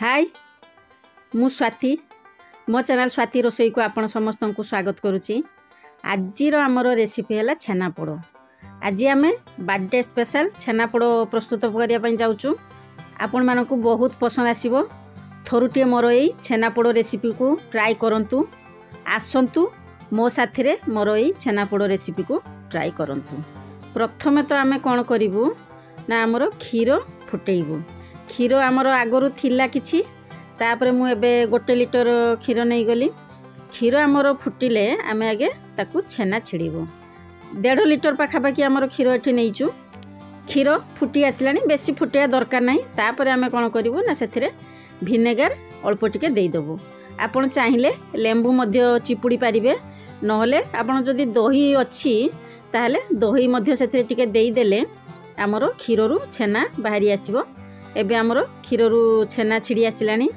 हाय मु स्वाति मो चैनल स्वाति रोसई को आपण समस्त को स्वागत करुच्ची। आज आमर रेसिपी है छेनापोड़। आज आम बर्थडे स्पेशल छेनापोड़ प्रस्तुत करने जाऊँ। आपण मानक बहुत पसंद आसो। थरुटे मोर यही छेनापोड़ रेसिपी को ट्राई करंतु। आसंतु मो साथी मोर यही छेनापोड़ रेसिपी को ट्राई करंतु। प्रथमे तो आम कौन करूँ ना आमर क्षीर फुटेबू। क्षीर आमर आगरू थिला किछि तापर मु एबे 1 लिटर क्षीर नहीं गली। क्षीर आमर फुटिले आम आगे ताकू छेना छिड़बू। 1.5 लिटर पाखापाखि आमर क्षीर एठी नहींचु। क्षीर फुटी आसलानी बेसी फुटिया दरकार नहीं। तापर आम कौन करूँ ना से भिनेगार अल्प टिके देदेबू। आपन चाहिए लेंबू मध्य चिपुड़ी पारिबे। नहले आपन जदि दही अच्छी ताहले दही मध्य से टिके देदेले आमर क्षीररू छेना बाहरी आसीबो। एबे आमर क्षीररू छेना छिड़ी आसलानी।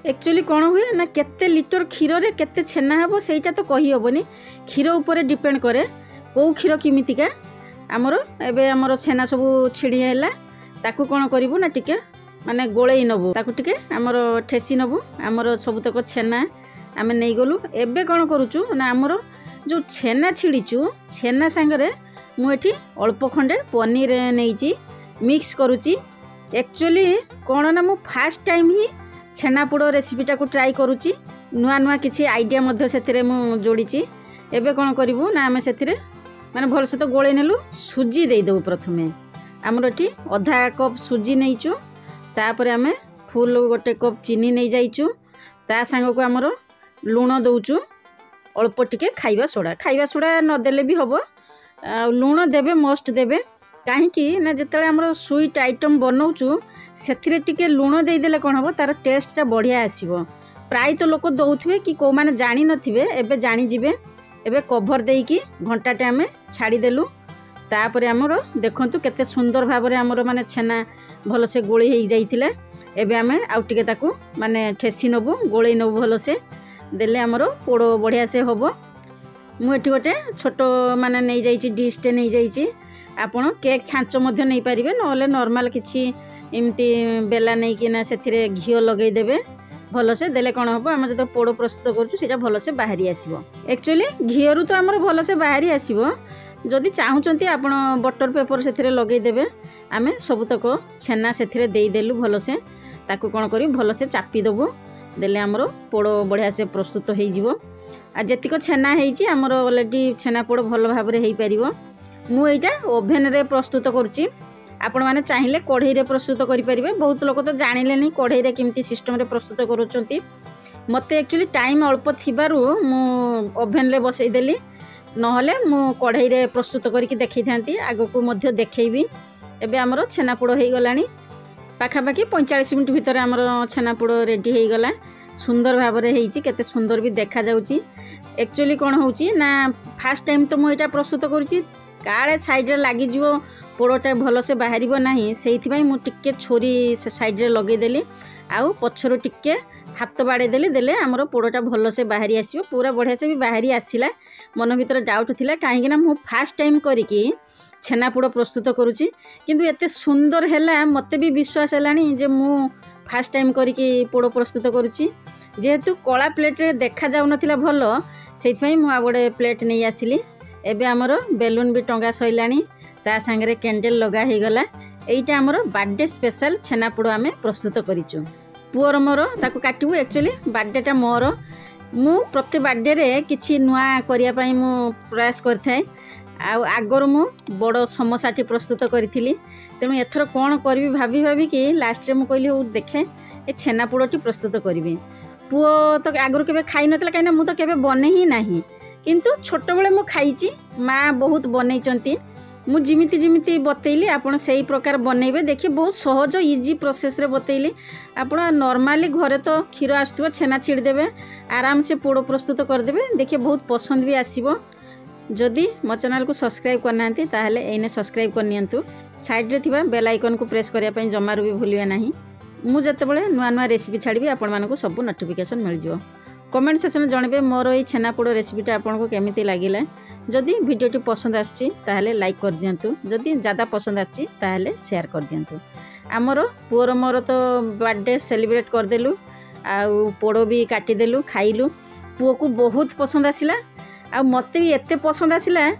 एक्चुअली कौन हुए ना केते लिटर क्षीर रे केते छेना हेबो सेटा तो कही हेबोनी। क्षीर ऊपर डिपेंड करे कौ क्षीर किमितिका। आमर एबे आमर छेना सब छिड़ी हैला ताकू कौन करिवो ना टिके माने गोळेई नबो। ताकू टिके आमर ठेसी नबो। आमर सबतक छेना आमे नै गलु। एबे कौन करूचु ना आमर जो छेना छिड़ीचु छेना संगरे मु एठी अल्प खंडे पनीर नहींची मिक्स करूची। एक्चुअली कौन ना मु फास्ट टाइम ही छेनापोड़ रेसिपीटा को ट्राई करूची। नुआ नुआ किसी आइडिया मध्य से मु जोड़ी। एबे कौन करूँ ना आम से माने भल से तो गोले नेलु। सुजी देदेबू। प्रथमे आमर एटी आधा कप सुजी नहींचु। तापर आम फुल 1 कप चीनी नहीं जाइचु। ता सांग को आमर लुण दउचु अल्प टिके खाइबा सोडा नदेले भी हम। लुण देबे मस्ट देबे कहीं ना जिते आमर स्वीट आइटम बनाऊँ से टिके लुण देदेले कौन हम तार टेस्टा बढ़िया आसो। प्राय तो लोक दौथे कि कौ मैंने जानी नथिबे एबे जानी जिबे। एबे कभर देकी घंटाटे आम छाड़देलु। तापर आमर देखंतु केते सुंदर भाव में आमर माने छेना भल से गोली हो जाइतिला। एबे आम आउ टिके ताकू माने ठेसी नबू गोले नबू भल से देले आमर पोड़ बढ़िया से हम। मुझे गोटे छोट माने नहीं जाइछि डिशटे नहीं जाइछि। आपण केक छांच मध्य नहीं पारिबे नहले नॉर्मल किछि एमती बेला नहीं कि ना से घी लगे देबे भल से देले कौन हम आम जो पोड़ प्रस्तुत करूँ से भल से बाहरी आसो। एक्चुअली घीरु तो आमर भल से बाहरी आसो। जदि चाहूँगी आपण बटर पेपर से लगे देबे। आम सबुतक छेना से देदेलु भल से ताकू कौन करी भल से चापी देबू। देले आमर पोड़ बढ़िया से प्रस्तुत हो जिवो। आ जेतिक छेना होइछि आमर ऑलरेडी छेना पोड़ भल भाव में हो पारिबो। मु एटा ओभेन रे प्रस्तुत करुच्ची। आपण माने चाहिए कढ़ई रे प्रस्तुत करि परिबे। बहुत लोक तो जानिले नहीं कढ़ई रे केमती सिस्टम रे प्रस्तुत करूचंती। मते एक्चुअली टाइम अल्प थिबारु मु ओभेन रे बसई देली। नहले मु कढ़ई रे प्रस्तुत करिकि देखै थांती आगो मध्य देखैबी। एबे हमरो छेनापोड़ हो गलानी पाखापाखि 45 मिनट भितर हमरो छेनापोड़ रेडी हो गला। सुंदर भाव में होइछि केते सुंदर भी देखा जाउछि। एक्चुअली कोन होउछि ना फास्ट टाइम तो मु एटा प्रस्तुत करूछि काले साइड रे लागि जिवो पोड़टा भल से बाहर नहीं से मुझे छोरी से साइड रे लगे देली। आउ पछर टिके हाथ बाड़े देले आमर पोड़टा भल से बाहरी आसो। पूरा बढ़िया से भी बाहरी आसला। मन भीतर डाउट थिला कहीं मु फास्ट टाइम करिकी छेनापोड़ प्रस्तुत करुच्ची किंतु एते सुंदर हैला मते भी विश्वास हैलानी जे मु फास्ट टाइम करिकी पोड़ प्रस्तुत करुच्ची। जेहेतु कला प्लेट रे देखा जाउ नथिला भल सेइथाई मु आ गोटे प्लेट नहीं आसिली। एबे आमर बेलून भी टंगा सइलानी ता संगे कैंडल लगा हो गला। एइटा आमर बर्थडे स्पेशल छेनापोड़ आम प्रस्तुत करिचु। पुअर मोर ताकू काटिबू। एक्चुअली बर्थडेटा मोर मु प्रति बर्थडे रे किछि नुआ करिया पई मु प्रयास करथाय। आगर मु बड़ समोसाटी प्रस्तुत करी। तेणु एथर कौन करी भाभी भाभी कि लास्ट रे मु कहली हो देखे ए छेनापोड़टी प्रस्तुत करी। पुओ तो आगर केबे खाई नतला कहीं मु तो केबे बने ही नाही किंतु छोट बेले मु खाइची। माँ बहुत बनईचंती मु जिमिति जिमिति बतैली आपण सही प्रकार बनइबे। देखिए बहुत सहज इजी प्रोसेस रे बतैली। आपण नॉर्मली घरे तो क्षीर आसुथबो छेना छिड़ देबे आराम से पोड़ प्रस्तुत कर देबे। देखिए बहुत पसंद भी आसीबो। जदि मो चैनल को सब्सक्राइब करना ताहले एने सब्सक्राइब कर नियंतु। साइड रे थिबा बेल आइकन को प्रेस करिया पई जमारू भी भूलिया नाही। मु जतेबेले नुआ नुआ रेसिपी छाड़बी आपण मानकु सब नोटिफिकेशन मिल जिवो। कमेंट सेक्शन जनबे मोर ये छेनापोड़ रेसिपीटा आपको केमिति लागिला। जदि वीडियोटी पसंद आछि ताहले लाइक कर दियंतु। जदि ज़्यादा पसंद आछि ताहले शेयर कर दियंतु। आमर पुअर मोर तो बर्थडे सेलिब्रेट करदेलु आउ पोड़ भी काटिदेलु खाइलु पुओ को बहुत पसंद आसला आ मते भी एते पसंद आसला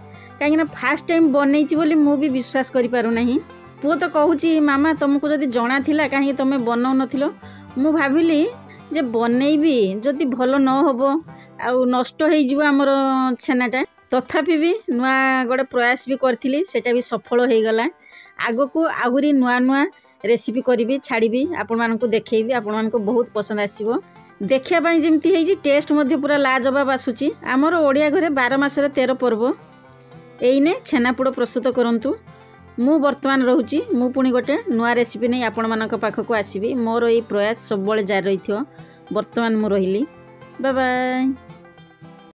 कहीं फास्ट टाइम बनई बोली मु भी विश्वास करि पारु नहीं। पुओ तो कहूँ मामा तुमको जदि जना थिला कहीं तुम बनाऊ नथिलो मु भाविली जे बनईबी जदि भल न होबो आउ नष्ट हो जिवो हमर छेनाटा तथापि भी नुआ गोटे प्रयास भी करथिली सेटा भी सफल हो गला। आगो को आहुरी नुआ नुआ रेसिपी करी छाड़ी आपण मानकु देखैबी आपण मानकु बहुत पसंद आसीबो देखिया पई जेमती हेजी टेस्ट मध्ये पूरा लाजवाब आसुची। हमर ओडिया घरे 12 मासरे 13 पर्व एइने छेनापोड़ प्रस्तुत करंतु। मु वर्तमान रहूची मु पुणी गोटे नुआ रेसिपी नहीं आपण मानक पाखकु आसीबी। मोर एई प्रयास सब बळे जारी रहिथियो। वर्तमान मु रहिली। Bye bye.